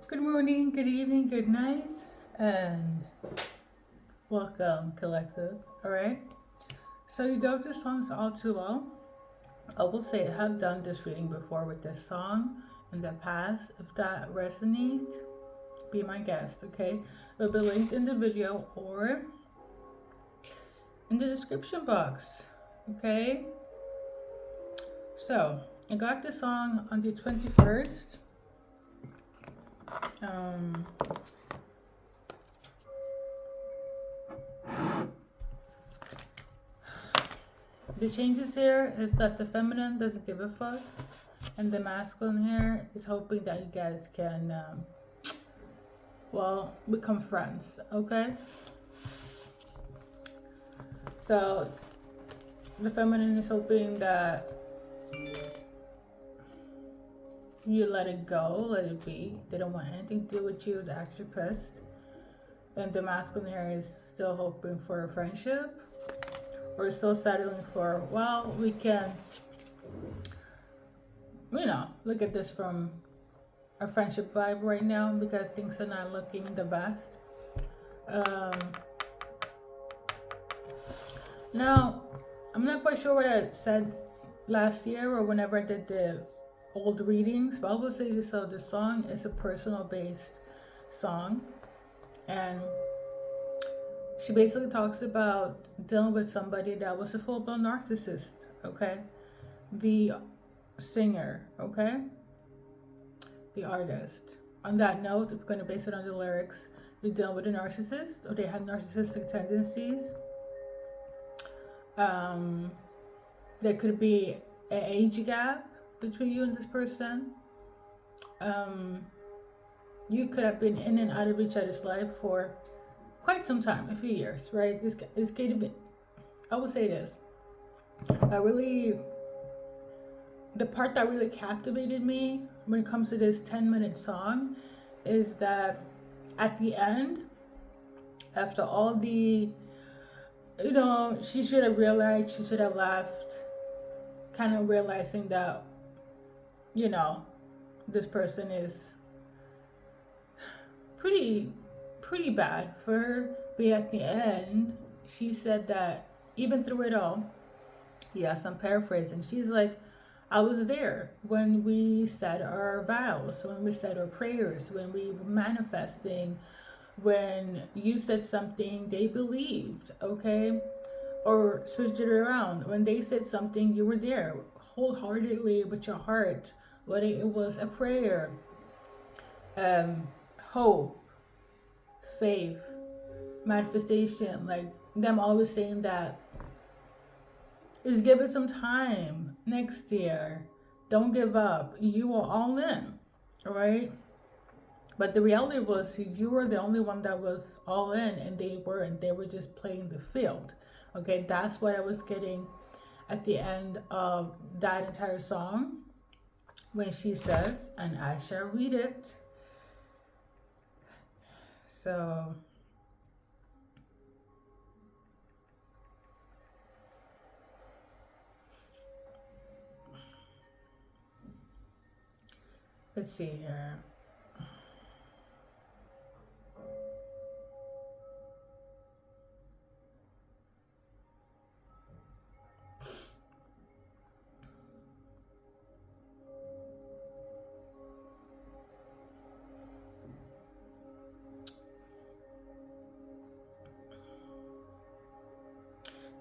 Good morning, good evening, good night, and welcome, collective. All right. So you go to songs all too well. I will say I have done this reading before with this song in the past. If that resonates, be my guest. Okay. It'll be linked in the video or in the description box. Okay. So I got the song on the 21st. Um, The changes here is that the feminine doesn't give a fuck, and the masculine here is hoping that you guys can, become friends. Okay. So the feminine is hoping that you let it go, let it be. They don't want anything to do with you. They're actually pissed. And the masculine here is still hoping for a friendship, or still settling for, well, we can, look at this from a friendship vibe right now because things are not looking the best. Um, Now, I'm not quite sure what I said last year or whenever I did the old readings, but I will say this: so the song is a personal based song, and she basically talks about dealing with somebody that was a full blown narcissist. Okay, the singer. Okay, the artist. On that note, we're going to base it on the lyrics. You're dealing with a narcissist, or they have narcissistic tendencies. Um, there could be an age gap between you and this person. You could have been in and out of each other's life for quite some time, a few years, right? This could have been, I would say this. The part that really captivated me when it comes to this 10-minute song is that at the end, after all the, she should have realized, she should have left, kind of realizing that, this person is pretty bad for her. But at the end, she said that even through it all, yes, I'm paraphrasing, she's like, I was there when we said our vows, when we said our prayers, when we were manifesting, when you said something they believed, okay? Or switched it around. When they said something, you were there wholeheartedly with your heart, whether it was a prayer, hope, faith, manifestation. Like them always saying that, just give it some time next year. Don't give up. You are all in, all right? But the reality was you were the only one that was all in, and they weren't. They were just playing the field. Okay, that's what I was getting at the end of that entire song when she says, and I shall read it. So let's see here.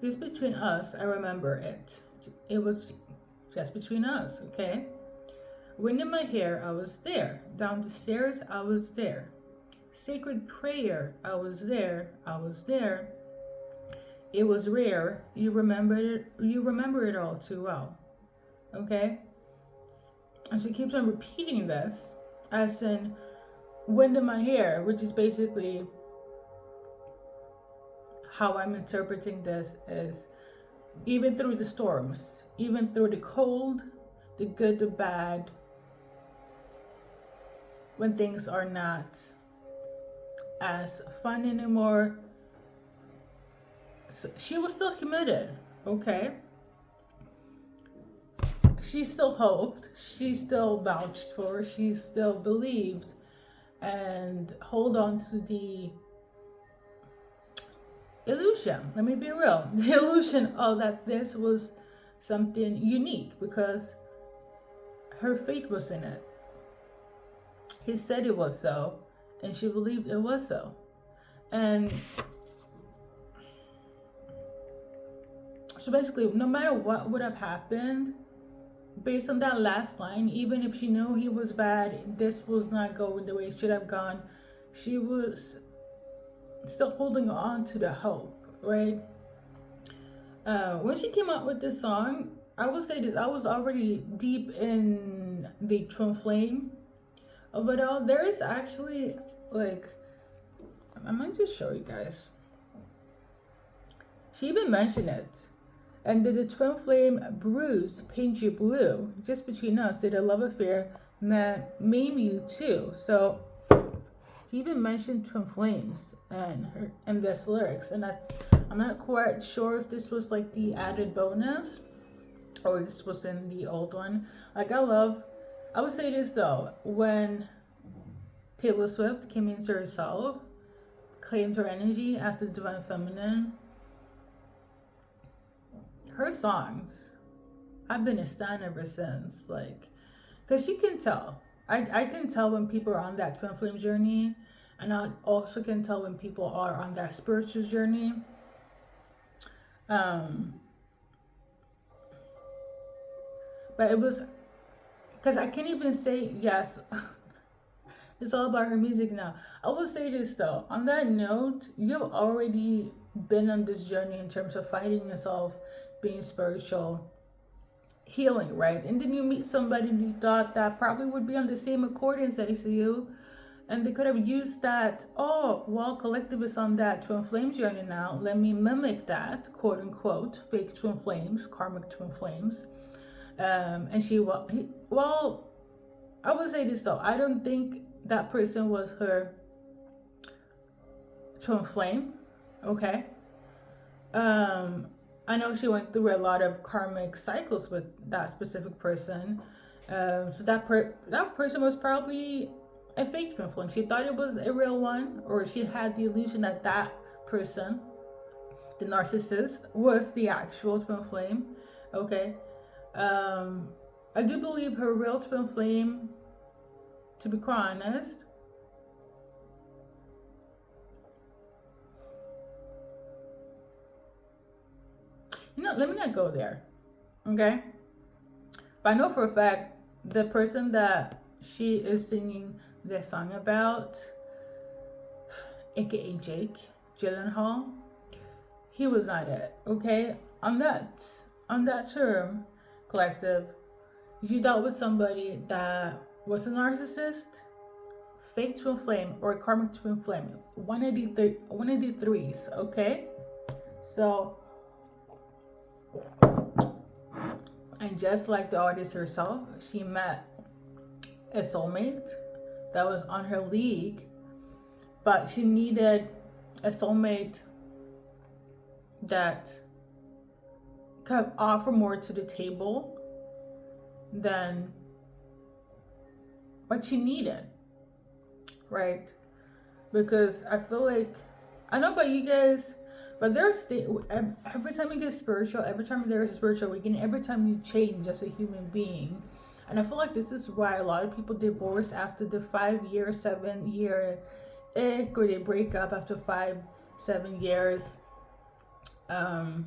This between us, I remember it. It was just between us, okay? Wind in my hair, I was there. Down the stairs, I was there. Sacred prayer, I was there. I was there. It was rare. You remember it. You remember it all too well, okay? And she keeps on repeating this, as in wind in my hair, which is basically how I'm interpreting this is even through the storms, even through the cold, the good, the bad, when things are not as fun anymore. So she was still committed, okay? She still hoped, she still vouched for, she still believed and hold on to the illusion. Let me be real. The illusion of that this was something unique because her fate was in it. He said it was so, and she believed it was so. And so basically, no matter what would have happened, based on that last line, even if she knew he was bad, this was not going the way it should have gone, she was still holding on to the hope, right? When she came out with this song, I will say this, I was already deep in the twin flame of it all. There is actually, like, I might just show you guys. She even mentioned it. And did the twin flame bruise paint you blue? Just between us, did a love affair maim you too? So she even mentioned twin flames and this lyrics, and I'm not quite sure if this was like the added bonus or this was in the old one. Like I would say this though, when Taylor Swift came into herself, claimed her energy as the divine feminine, her songs, I've been a stan ever since. Like, because you can tell. I can tell when people are on that twin flame journey, and I also can tell when people are on that spiritual journey. But it was, because I can't even say yes. It's all about her music now. I will say this though. On that note, you've already been on this journey in terms of finding yourself, being spiritual, healing, right? And then you meet somebody you thought that probably would be on the same accordance as you, and they could have used that. Oh, well, collective is on that twin flame journey now. Let me mimic that, quote unquote, fake twin flames, karmic twin flames. And well, I would say this though. I don't think that person was her twin flame. Okay. I know she went through a lot of karmic cycles with that specific person. So that person was probably a fake twin flame. She thought it was a real one, or she had the illusion that that person, the narcissist, was the actual twin flame. Okay. I do believe her real twin flame, to be quite honest, let me not go there, okay? But I know for a fact the person that she is singing this song about, aka Jake Gyllenhaal, he was not it, okay? On that term, collective, you dealt with somebody that was a narcissist, fake twin flame, or a karmic twin flame. One of the threes, okay? So, and just like the artist herself, she met a soulmate that was on her league, but she needed a soulmate that could offer more to the table than what she needed, right? Because I feel like, I know about you guys, but there's every time you get spiritual, every time there is a spiritual awakening, every time you change as a human being. And I feel like this is why a lot of people divorce after the 5-year, 7-year ick, or they break up after 5-7 years. And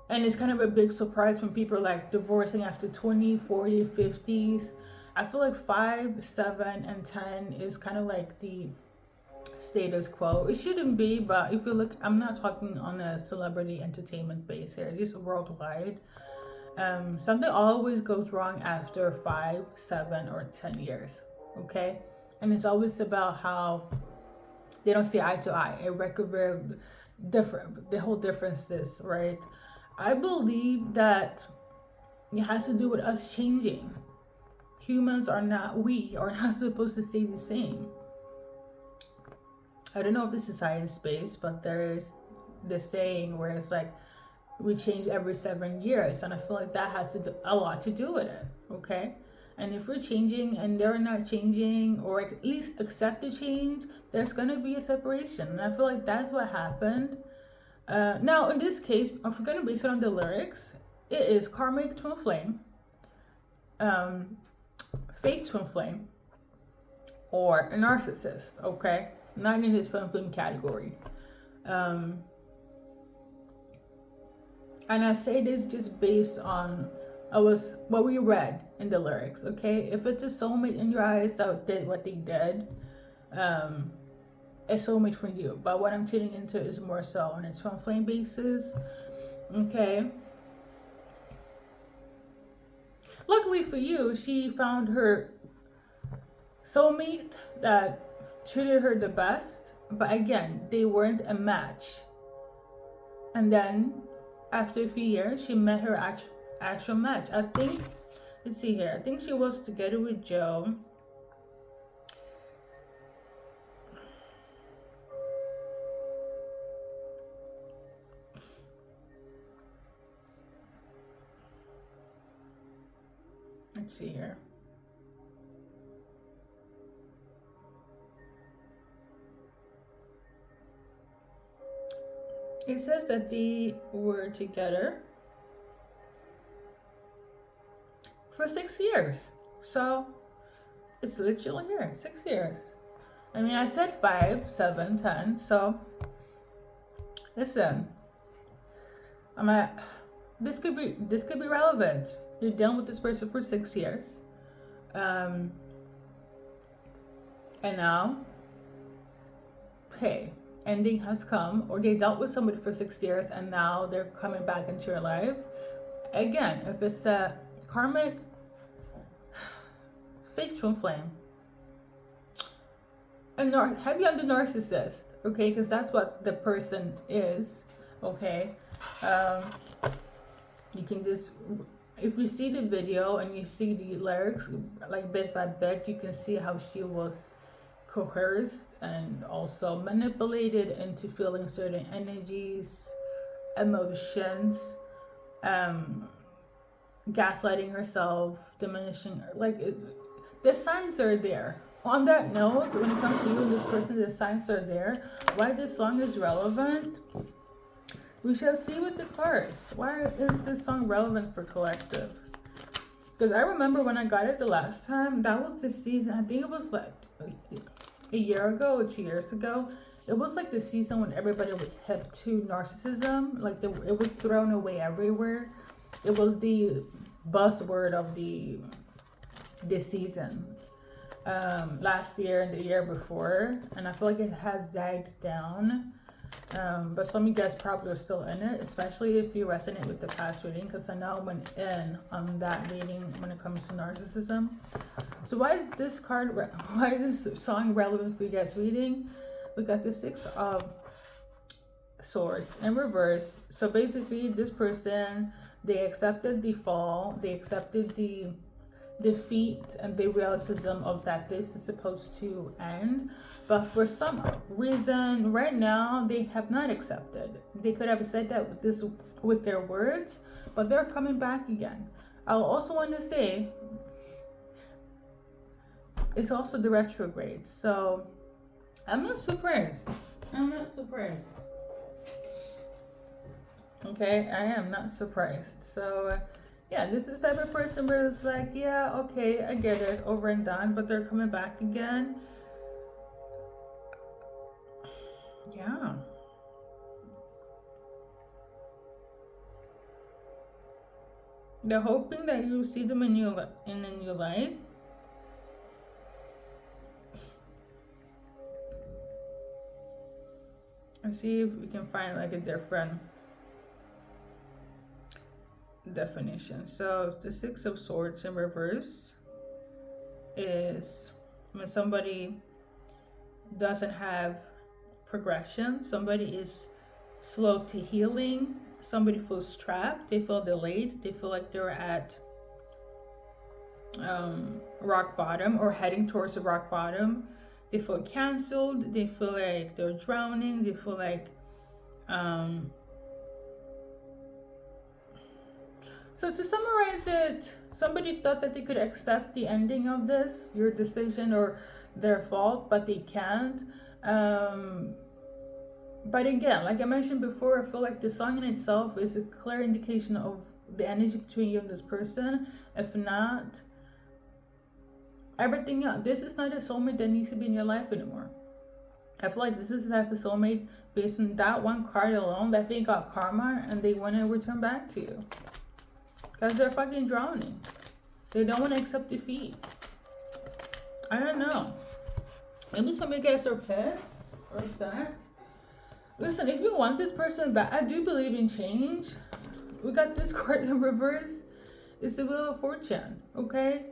it's kind of a big surprise when people are like divorcing after 20, 40, 50s. I feel like 5, 7, and 10 is kind of like the status quo. It shouldn't be, but if you look, I'm not talking on a celebrity entertainment base here, just worldwide. Something always goes wrong after 5, 7, or 10 years, okay? And it's always about how they don't see eye to eye. A record very different, the whole differences, right? I believe that it has to do with us changing. We are not supposed to stay the same. I don't know if this is science-based, but there's this saying where it's like, we change every 7 years, and I feel like that has a lot to do with it, okay? And if we're changing and they're not changing, or at least accept the change, there's gonna be a separation. And I feel like that's what happened. Now, in this case, if we're gonna base it on the lyrics, it is karmic twin flame, fake twin flame, or a narcissist. Okay, not in the twin flame category. And I say this just based on what we read in the lyrics. Okay, if it's a soulmate in your eyes that did what they did, a soulmate for you. But what I'm tuning into is more so on a twin flame basis. Okay. Luckily for you, she found her soulmate that treated her the best. But again, they weren't a match. And then, after a few years, she met her actual match. I think, let's see here. I think she was together with Joe. Let's see here. It says that they were together for 6 years. So it's literally here, 6 years. I mean, I said 5, 7, 10. So listen, this could be relevant. You're dealing with this person for 6 years, and now, hey, ending has come, or they dealt with somebody for 6 years and now they're coming back into your life. Again, if it's a karmic fake twin flame, heavy on the narcissist, okay, because that's what the person is, okay. You can just, if you see the video and you see the lyrics, like bit by bit, you can see how she was coerced and also manipulated into feeling certain energies, emotions, gaslighting herself, diminishing, the signs are there. On that note, when it comes to you and this person, the signs are there. Why this song is relevant, we shall see with the cards. Why is this song relevant for collective? Because I remember when I got it the last time, that was the season, I think it was like a year ago or 2 years ago. It was like the season when everybody was hip to narcissism. Like it was thrown away everywhere. It was the buzzword of this season. Last year and the year before. And I feel like it has died down. But some of you guys probably are still in it, especially if you resonate with the past reading, because I know I went in on that reading when it comes to narcissism. So why is this song relevant for you guys reading? We got the 6 of Swords in reverse. So basically, this person, they accepted the fall, they accepted the defeat and the realism of that this is supposed to end, but for some reason right now they have not accepted. They could have said that with their words, but they're coming back again. I'll also want to say it's also the retrograde, so I'm not surprised. Okay, I am not surprised. So yeah, this is the type of person where it's like, yeah, okay, I get it, over and done, but they're coming back again. Yeah. They're hoping that you see them in a new light. And see if we can find like a different definition. So the 6 of Swords in reverse is when somebody doesn't have progression, somebody is slow to healing, somebody feels trapped, they feel delayed, they feel like they're at rock bottom or heading towards the rock bottom. They feel canceled, they feel like they're drowning, they feel like So to summarize it, somebody thought that they could accept the ending of this, your decision or their fault, but they can't. But again, like I mentioned before, I feel like the song in itself is a clear indication of the energy between you and this person. If not, everything else, this is not a soulmate that needs to be in your life anymore. I feel like this is the type of soulmate based on that one card alone that they got karma and they want to return back to you. Because they're fucking drowning. They don't want to accept defeat. I don't know. Maybe some of you guys are pissed or upset. Listen, if you want this person back, I do believe in change. We got this card in reverse. It's the Wheel of Fortune, okay?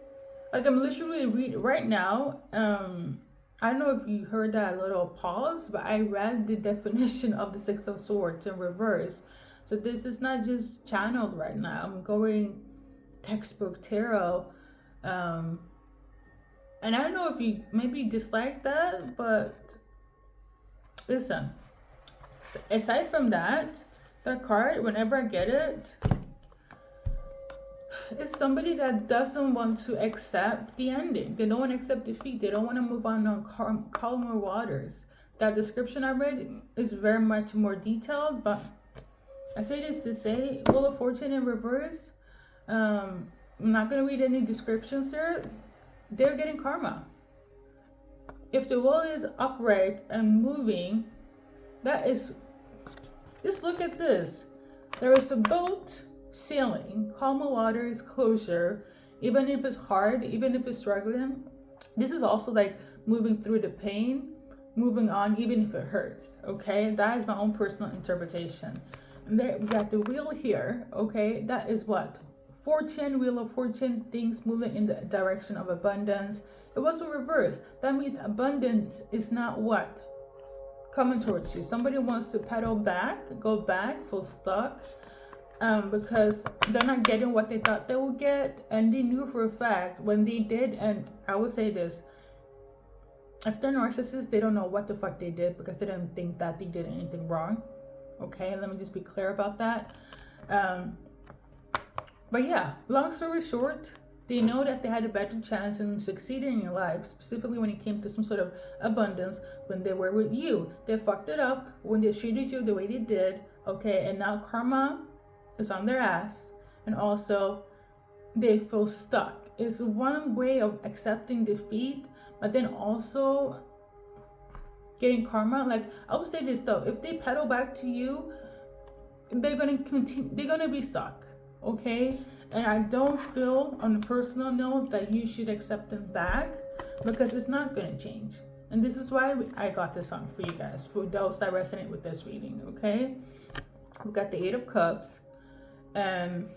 Like I'm literally reading right now. I don't know if you heard that little pause, but I read the definition of the Six of Swords in reverse. So this is not just channeled right now. I'm going textbook tarot. And I don't know if you maybe dislike that, but listen. Aside from that card, whenever I get it, it's somebody that doesn't want to accept the ending. They don't want to accept defeat. They don't want to move on calmer waters. That description I read is very much more detailed, but I say this to say, Wheel of Fortune in reverse, I'm not going to read any descriptions here. They're getting karma. If the wheel is upright and moving, that is, just look at this. There is a boat sailing, calmer waters, closure, even if it's hard, even if it's struggling. This is also like moving through the pain, moving on, even if it hurts, okay? That is my own personal interpretation. And there, we got the wheel here, okay? That is what? Fortune, Wheel of Fortune, things moving in the direction of abundance. It wasn't reversed. That means abundance is not what? Coming towards you. Somebody wants to pedal back, go back, feel stuck, because they're not getting what they thought they would get, and they knew for a fact when they did. And I will say this, if they're narcissists, they don't know what the fuck they did because they didn't think that they did anything wrong. Okay, let me just be clear about that. But yeah, long story short, they know that they had a better chance in succeeding in your life, specifically when it came to some sort of abundance, when they were with you. They fucked it up when they treated you the way they did, okay? And now karma is on their ass, and also they feel stuck. It's one way of accepting defeat, but then also getting karma. Like, I would say this though, if they pedal back to you, they're gonna continue, they're gonna be stuck, okay? And I don't feel, on a personal note, that you should accept them back, because it's not gonna change. And this is why I got this song for you guys, for those that resonate with this reading, okay? We got the Eight of Cups, and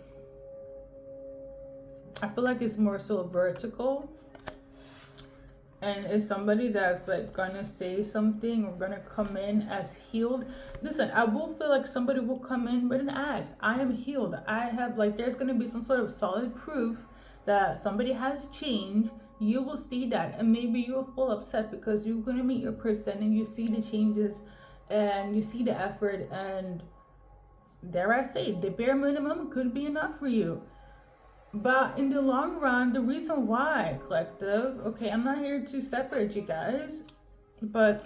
I feel like it's more so vertical. And it's somebody that's like gonna say something or gonna come in as healed. Listen, I will feel like somebody will come in with an act. I am healed. I have, like, there's gonna be some sort of solid proof that somebody has changed. You will see that, and maybe you'll feel upset because you're gonna meet your person and you see the changes and you see the effort, and dare I say, the bare minimum could be enough for you. But in the long run, the reason why, collective, okay, I'm not here to separate you guys, but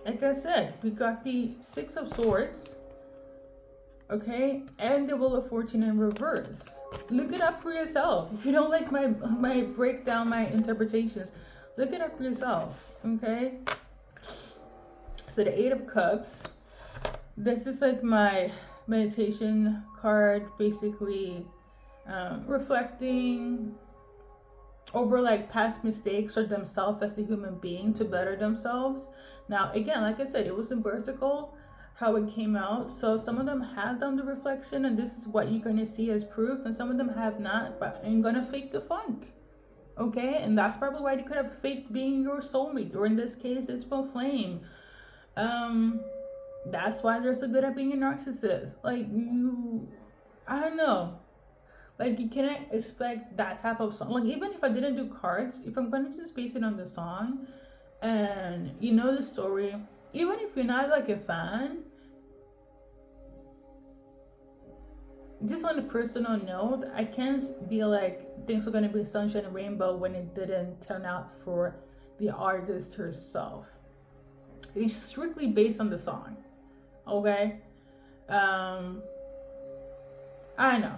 like I said, we got the Six of Swords, okay, and the Wheel of Fortune in reverse. Look it up for yourself. If you don't like my breakdown, my interpretations, look it up for yourself, okay? So the Eight of Cups, this is like my meditation card, basically reflecting over like past mistakes or themselves as a human being to better themselves. Now again, like I said, it was in vertical how it came out, so some of them have done the reflection and this is what you're gonna see as proof, and some of them have not, but ain't gonna fake the funk, okay? And that's probably why they could have faked being your soulmate, or in this case it's twin flame. That's why they're so good at being a narcissist. Like, I don't know. Like, you cannot expect that type of song. Like, even if I didn't do cards, if I'm gonna just base it on the song and you know the story, even if you're not like a fan, just on a personal note, I can't be like things are gonna be sunshine and rainbow when it didn't turn out for the artist herself. It's strictly based on the song. Okay? I know.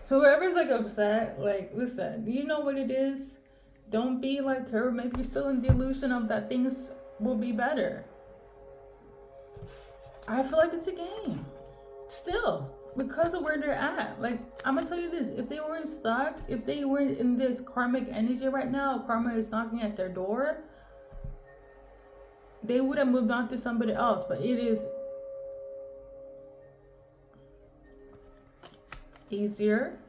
So whoever's like upset, like, listen, you know what it is? Don't be like her. Maybe you're still in the illusion of that things will be better. I feel like it's a game. Still. Because of where they're at. Like, I'm gonna tell you this, if they weren't stuck, if they weren't in this karmic energy right now, karma is knocking at their door, they would have moved on to somebody else. But it is easier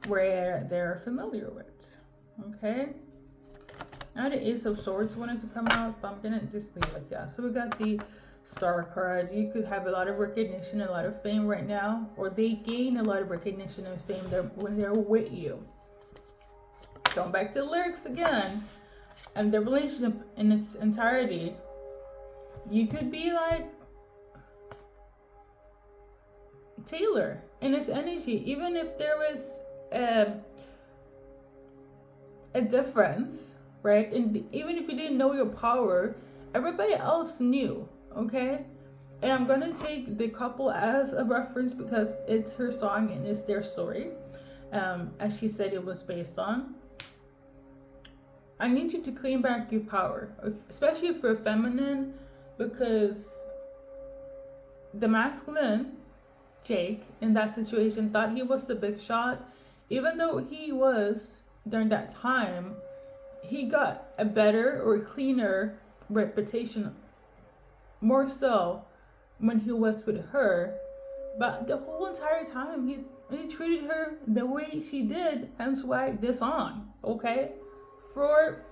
where they're familiar with. Okay? Now the Ace of Swords wanted to come out, but I'm gonna just leave it. Yeah. So we got the Star card. You could have a lot of recognition, a lot of fame right now, or they gain a lot of recognition and fame when they're with you. Going back to the lyrics again, and the relationship in its entirety, you could be like Taylor in its energy, even if there was a difference, right? And even if you didn't know your power, everybody else knew. Okay, and I'm gonna take the couple as a reference because it's her song and it's their story, as she said it was based on. I need you to claim back your power, especially if you're feminine, because the masculine Jake in that situation thought he was the big shot, even though he was during that time. He got a better or cleaner reputation, more so when he was with her, but the whole entire time he treated her the way she did, hence why this song, okay, for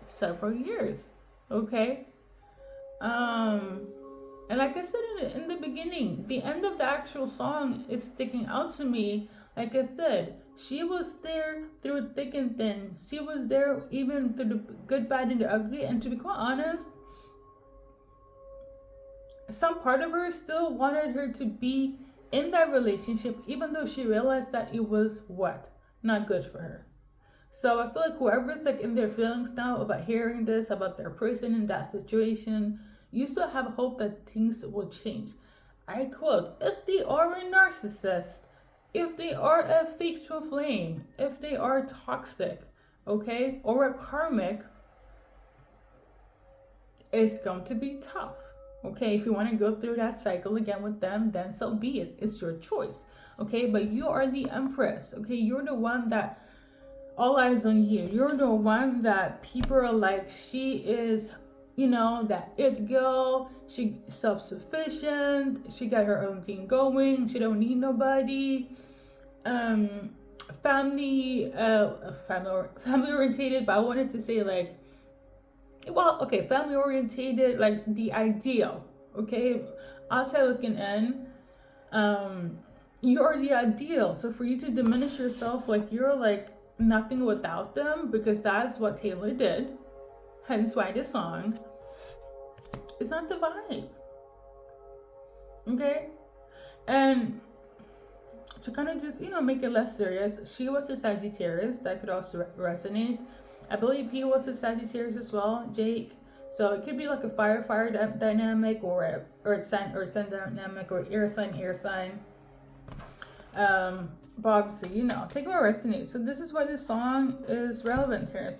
several years, okay. And like I said in the beginning, the end of the actual song is sticking out to me. Like I said, she was there through thick and thin. She was there even through the good, bad, and the ugly. And to be quite honest, some part of her still wanted her to be in that relationship, even though she realized that it was not good for her. So I feel like whoever's like in their feelings now about hearing this, about their person in that situation, you still have hope that things will change. I quote, if they are a narcissist, if they are a fake twin flame, if they are toxic, okay, or a karmic, it's going to be tough. Okay, if you want to go through that cycle again with them, then so be it. It's your choice. Okay, but you are the empress. Okay, you're the one that all eyes on you. You're the one that people are like, she is, that it girl. She self-sufficient. She got her own thing going. She don't need nobody. Family orientated, but I wanted to say like, family orientated, like the ideal, okay? Outside looking in, you are the ideal. So for you to diminish yourself, like you're like nothing without them, because that's what Taylor did, hence why this song, it's not the vibe, okay? And to kind of just, make it less serious, she was a Sagittarius. That could also resonate. I believe he was a Sagittarius as well, Jake. So it could be like a fire dynamic, or a sun dynamic, or air sign. But obviously, take what resonates. So this is why this song is relevant here.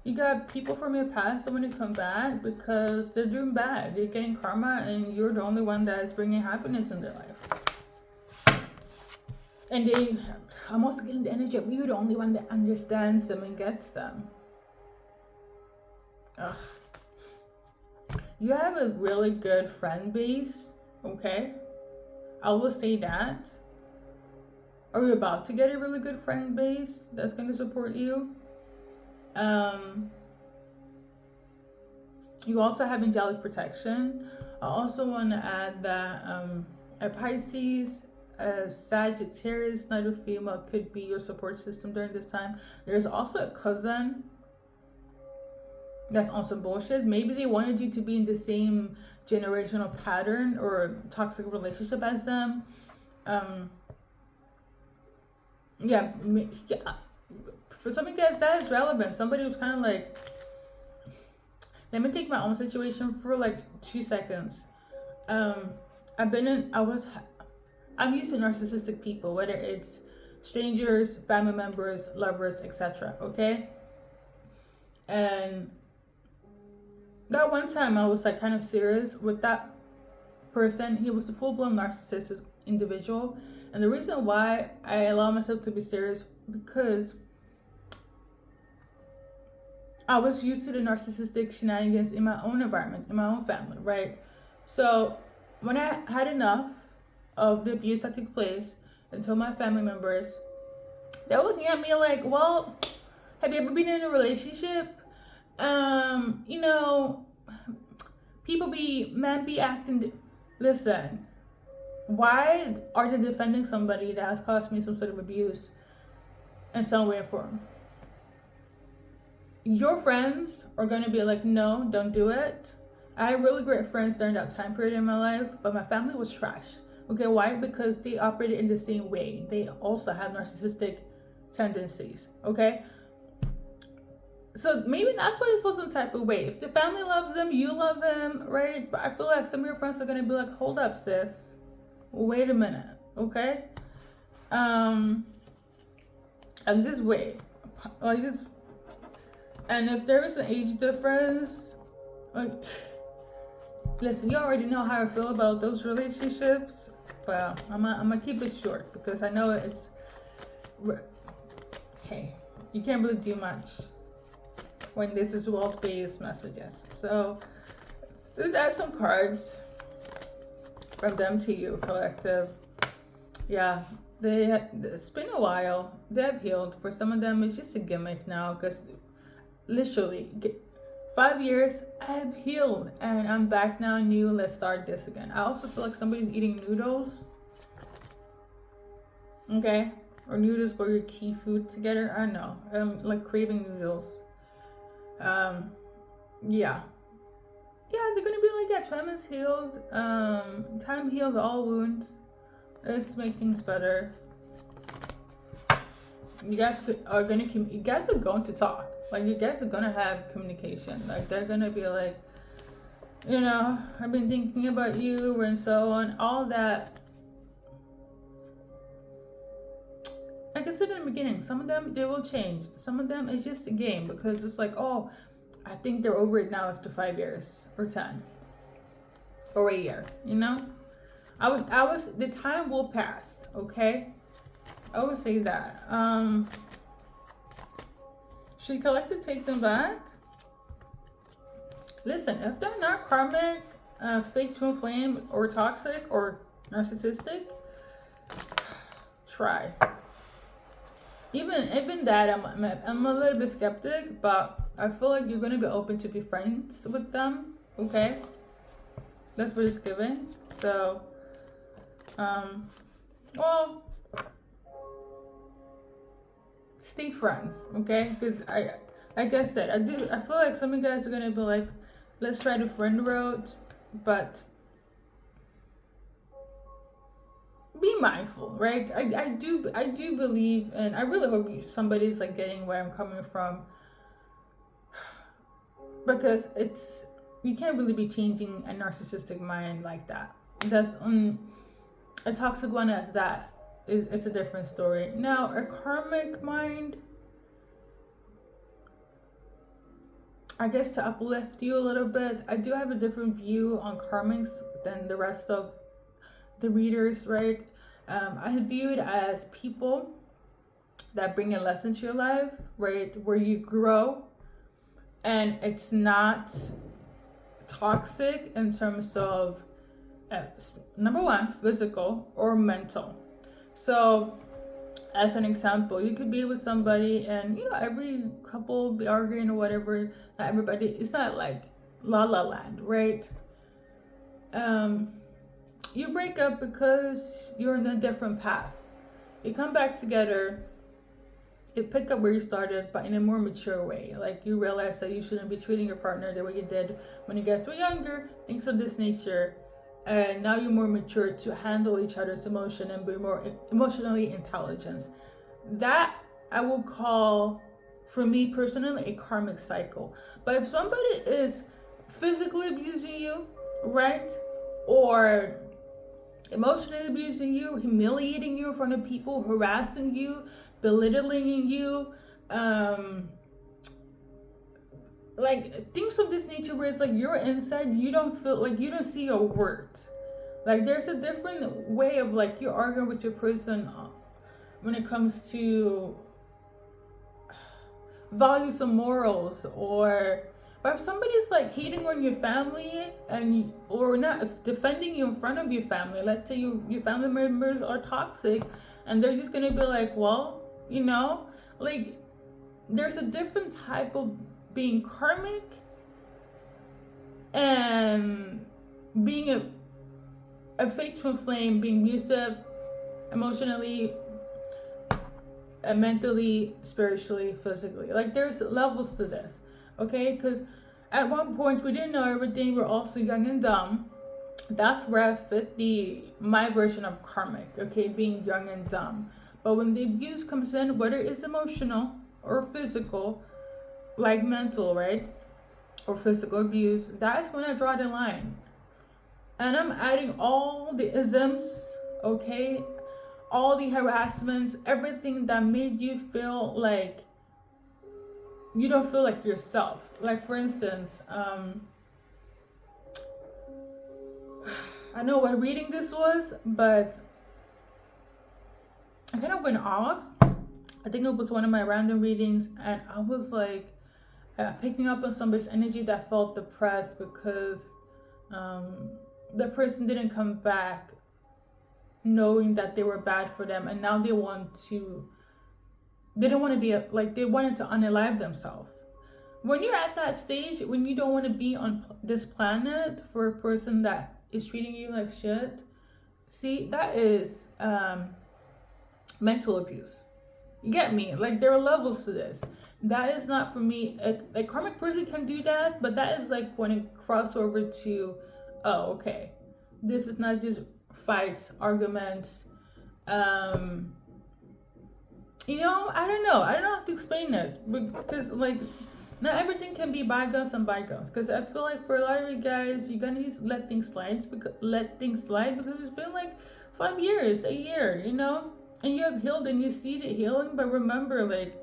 You got people from your past that want to come back because they're doing bad. They're getting karma, and you're the only one that is bringing happiness in their life. And they almost getting the energy of you're the only one that understands them and gets them. Ugh. You have a really good friend base, okay? I will say that. Are you about to get a really good friend base that's going to support you? You also have angelic protection. I also want to add that a Pisces, a Sagittarius, neither female, could be your support system during this time. There's also a cousin that's on some bullshit. Maybe they wanted you to be in the same generational pattern or toxic relationship as them. Um, yeah. For some of you guys, that is relevant. Somebody was kind of like, let me take my own situation for like 2 seconds. Um, I'm used to narcissistic people, whether it's strangers, family members, lovers, etc. Okay, and that one time I was like kind of serious with that person. He was a full-blown narcissistic individual, and the reason why I allow myself to be serious because I was used to the narcissistic shenanigans in my own environment, in my own family, right? So when I had enough of the abuse that took place and told my family members, they were looking at me like, well, have you ever been in a relationship? You know, men be acting. Listen, why are they defending somebody that has caused me some sort of abuse in some way or form? Your friends are going to be like, no, don't do it. I had really great friends during that time period in my life, but my family was trash. Okay, why? Because they operated in the same way. They also have narcissistic tendencies, okay? So maybe that's why you feel some type of way. If the family loves them, you love them, right? But I feel like some of your friends are going to be like, hold up, sis. Wait a minute, okay? And just wait. And if there is an age difference, listen, you already know how I feel about those relationships. Well, I'm gonna keep it short because I know it's. Hey, you can't really do much when this is wealth-based messages. So let's add some cards from them to you, collective. Yeah, it's been a while. They have healed. For some of them, it's just a gimmick now because literally 5 years I've healed and I'm back now new. Let's start this again. I also feel like somebody's eating noodles, okay, or noodles were your key food together. I don't know, I'm like craving noodles. Yeah, they're gonna be like, yeah, time is healed. Time heals all wounds. Let's make things better. You guys are going to talk. Like, you guys are gonna have communication. Like, they're gonna be like, you know, I've been thinking about you and so on. All that. Like I said in the beginning, some of them, they will change. Some of them, it's just a game because it's like, oh, I think they're over it now after 5 years or 10 or a year, you know? The time will pass, okay? I would say that. Should collective take them back? Listen, if they're not karmic, fake twin flame, or toxic, or narcissistic, try. Even that, I'm a little bit skeptic, but I feel like you're gonna be open to be friends with them. Okay, that's what it's giving. So, well, stay friends, okay? Because like I said, I feel like some of you guys are gonna be like, let's try the friend road, but be mindful, right? I do believe, and I really hope somebody's like getting where I'm coming from, because you can't really be changing a narcissistic mind like that. That's a toxic one as that. It's a different story. Now, a karmic mind, I guess to uplift you a little bit, I do have a different view on karmics than the rest of the readers, right? I view it as people that bring a lesson to your life, right? Where you grow, and it's not toxic in terms of number one, physical or mental. So, as an example, you could be with somebody and, every couple be arguing or whatever. Not everybody, it's not like La La Land, right? You break up because you're in a different path. You come back together, you pick up where you started, but in a more mature way. Like, you realize that you shouldn't be treating your partner the way you did when you guys were younger, things of this nature. and now you're more mature to handle each other's emotion and be more emotionally intelligent. That I will call, for me personally, a karmic cycle. But if somebody is physically abusing you, right, or emotionally abusing you, humiliating you in front of people, harassing you, belittling you, like things of this nature where it's like you're inside, you don't feel like, you don't see your worth. Like there's a different way of like you're arguing with your person when it comes to values and morals, or but if somebody's like hating on your family and or not defending you in front of your family, let's say your family members are toxic and they're just gonna be like, well, you know, like there's a different type of being karmic and being a fake twin flame, being abusive emotionally, mentally, spiritually, physically. Like there's levels to this, okay? Because at one point we didn't know everything. We're also young and dumb. That's where I fit my version of karmic, okay? Being young and dumb. But when the abuse comes in, whether it's emotional or physical, like mental, right, or physical abuse, that's when I draw the line. And I'm adding all the isms, okay, all the harassments, everything that made you feel like you don't feel like yourself. Like for instance, I know what reading this was, but I kind of went off. I think it was one of my random readings, and I was like picking up on somebody's energy that felt depressed because the person didn't come back knowing that they were bad for them, and now they didn't want to be like, they wanted to unalive themselves. When you're at that stage, when you don't want to be on this planet for a person that is treating you like shit, see, that is mental abuse. You get me? Like there are levels to this. That is not for me. A karmic person can do that, but that is like when it crosses over to, oh, okay, this is not just fights, arguments. You know, I don't know how to explain it, because like not everything can be bygones and bygones. Because I feel like for a lot of you guys, you're gonna just let things slide because it's been like 5 years, a year, you know, and you have healed and you see the healing. But remember, like,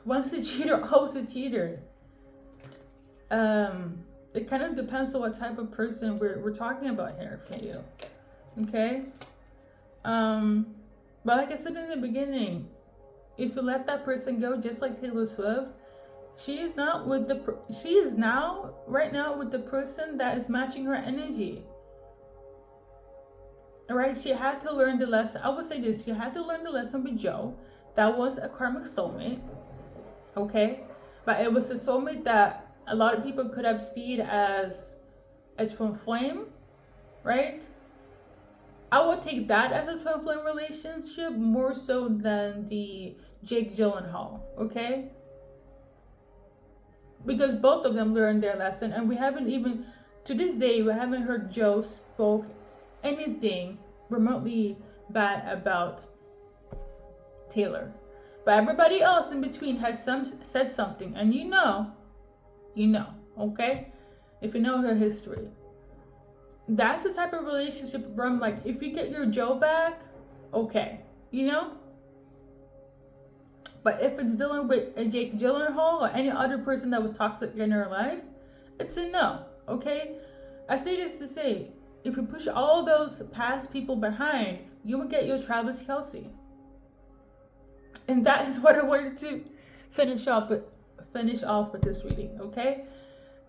once a cheater, always a cheater. It kind of depends on what type of person we're talking about here for you, okay? But like I said in the beginning, if you let that person go, just like Taylor Swift, she is now right now with the person that is matching her energy. All right, she had to learn the lesson. I would say this: she had to learn the lesson with Joe. That was a karmic soulmate, okay? But it was a soulmate that a lot of people could have seen as a twin flame, right? I would take that as a twin flame relationship more so than the Jake Gyllenhaal, okay? Because both of them learned their lesson, and we haven't even, to this day, we haven't heard Joe spoke anything remotely bad about Taylor. But everybody else in between has said something, and you know, okay? If you know her history. That's the type of relationship where I'm like, if you get your Joe back, okay, you know? But if it's dealing with a Jake Gyllenhaal or any other person that was toxic in her life, it's a no, okay? I say this to say, if you push all those past people behind, you will get your Travis Kelce. And that is what I wanted to finish off with this reading, okay?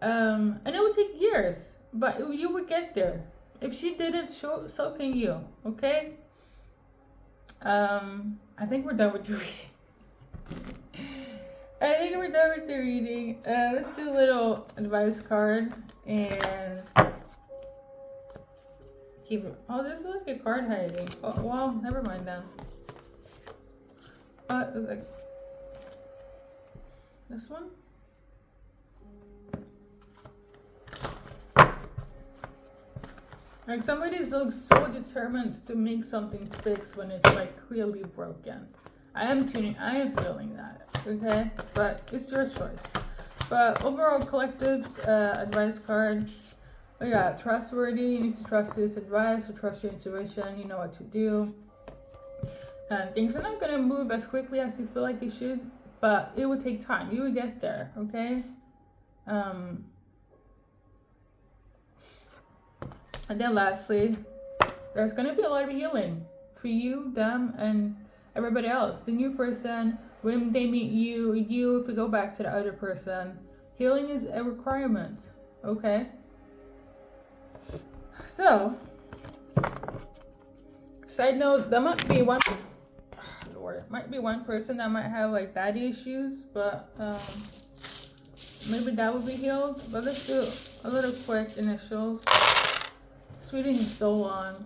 And it would take years, but you would get there. If she did it, so can you, okay? I think we're done with the reading. Let's do a little advice card and keep it. Oh, this is like a card hiding. Oh, well, never mind then. It was like this one. Like somebody's so determined to make something fix when it's like clearly broken. I am feeling that, okay? But it's your choice. But overall, collectives advice card. We got trustworthy. You need to trust this advice or trust your intuition. You know what to do. And things are not gonna move as quickly as you feel like it should, but it will take time. You will get there, okay? And then lastly, there's gonna be a lot of healing for you, them, and everybody else. The new person, when they meet you, if you go back to the other person, healing is a requirement, okay? So, side note, there might be one person that might have like daddy issues, but maybe that will be healed. But let's do a little quick initials. This reading is so long.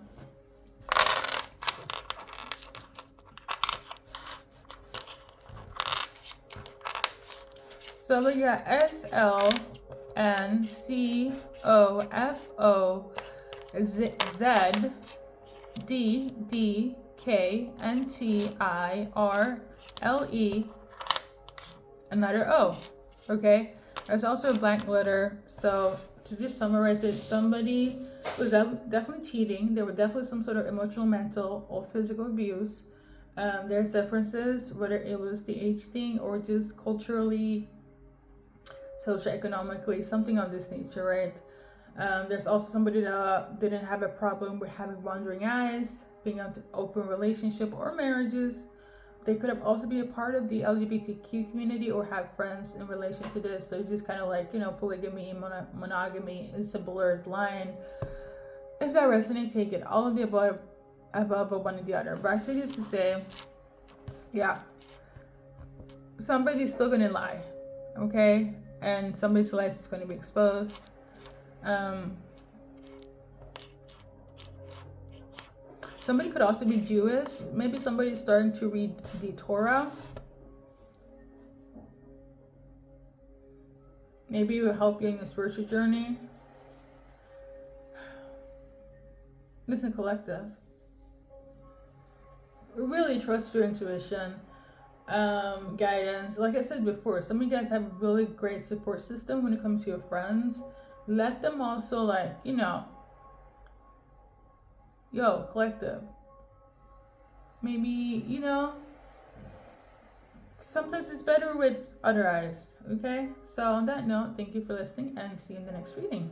So we got SLNCOFOZDDKNTIRLE, another O. Okay, there's also a blank letter. So to just summarize it, somebody was definitely cheating. There were definitely some sort of emotional, mental, or physical abuse. There's differences, whether it was the age thing or just culturally, socioeconomically, something of this nature, right? There's also somebody that didn't have a problem with having wandering eyes, being in an open relationship or marriages. They could have also been a part of the LGBTQ community or have friends in relation to this. So just kind of like, polygamy, monogamy is a blurred line. If that resonates, take it. All of the above or one or the other. But I say this to say, yeah, somebody's still going to lie, okay? And somebody's life is going to be exposed. Somebody could also be Jewish. Maybe somebody's starting to read the Torah. Maybe it will help you in your spiritual journey. Listen, collective. Really trust your intuition, guidance. Like I said before, some of you guys have a really great support system when it comes to your friends. Let them also collective. Maybe, sometimes it's better with other eyes, okay? So on that note, thank you for listening and see you in the next reading.